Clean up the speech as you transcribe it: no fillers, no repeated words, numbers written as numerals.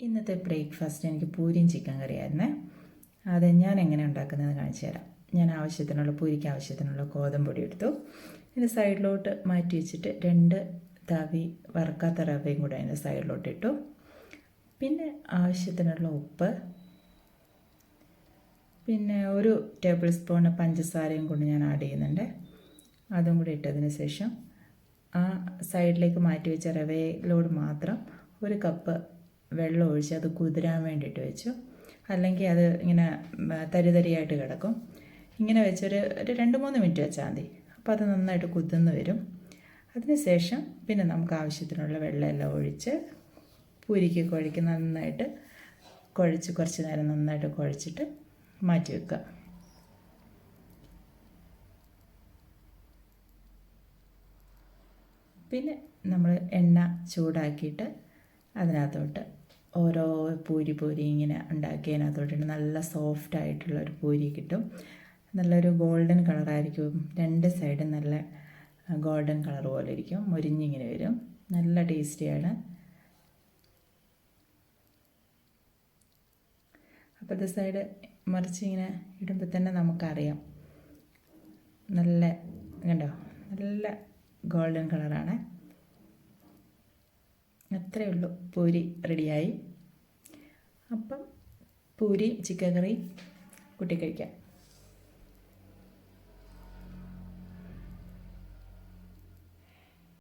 ഇന്നത്തെ ബ്രേക്ക്ഫാസ്റ്റ് എനിക്ക് പൂരിയും ചിക്കൻ കറിയായിരുന്നേ. അത് ഞാൻ എങ്ങനെ ഉണ്ടാക്കുന്നതെന്ന് കാണിച്ചു തരാം. ഞാൻ പൂരിക്ക് ആവശ്യത്തിനുള്ള ഗോതമ്പൊടി എടുത്തു. ഇത് സൈഡിലോട്ട് മാറ്റി വെച്ചിട്ട് 2 തവി വറുക്കാത്ത റവയും കൂടെ അതിൻ്റെ സൈഡിലോട്ട് ഇട്ടു. പിന്നെ ആവശ്യത്തിനുള്ള ഉപ്പ്, പിന്നെ 1 ടേബിൾ സ്പൂൺ പഞ്ചസാരയും കൊണ്ട് ഞാൻ ആഡ് ചെയ്യുന്നുണ്ട്. അതും കൂടി ഇട്ടതിന് ശേഷം ആ സൈഡിലേക്ക് മാറ്റി വെച്ച റവയിലോട് മാത്രം 1 കപ്പ് വെള്ളം ഒഴിച്ച് അത് കുതിരാൻ വേണ്ടിയിട്ട് വെച്ചു. അല്ലെങ്കിൽ അത് ഇങ്ങനെ തരിതരിയായിട്ട് കിടക്കും. ഇങ്ങനെ വെച്ചൊരു 2-3 മിനിറ്റ് വെച്ചാൽ മതി. അപ്പോൾ അത് നന്നായിട്ട് കുതിർന്ന് വരും. അതിന് ശേഷം പിന്നെ നമുക്ക് ആവശ്യത്തിനുള്ള വെള്ളമെല്ലാം ഒഴിച്ച് പൂരിക്ക് കുഴയ്ക്ക് നന്നായിട്ട് കുഴച്ച് കുറച്ച് നേരം നന്നായിട്ട് കുഴച്ചിട്ട് മാറ്റി വെക്കുക. പിന്നെ നമ്മൾ എണ്ണ ചൂടാക്കിയിട്ട് അതിനകത്തോട്ട് ഓരോ പൂരി ഇങ്ങനെ ഉണ്ടാക്കി അതിനകത്തോട്ട് നല്ല സോഫ്റ്റായിട്ടുള്ളൊരു പൂരി കിട്ടും. നല്ലൊരു ഗോൾഡൻ കളറായിരിക്കും. 2 സൈഡും നല്ല ഗോൾഡൻ കളർ പോലെ ഇരിക്കും. മൊരിഞ്ഞിങ്ങനെ വരും. നല്ല ടേസ്റ്റിയാണ്. അപ്പോഴത്തെ സൈഡ് മറിച്ചിങ്ങനെ ഇടുമ്പോൾ തന്നെ നമുക്കറിയാം. നല്ല കണ്ടോ, നല്ല ഗോൾഡൻ കളറാണ്. അത്രയേ ഉള്ളൂ, പൂരി റെഡിയായി. അപ്പം പൂരി ചിക്കൻ കറി കൂട്ടി കഴിക്കാം.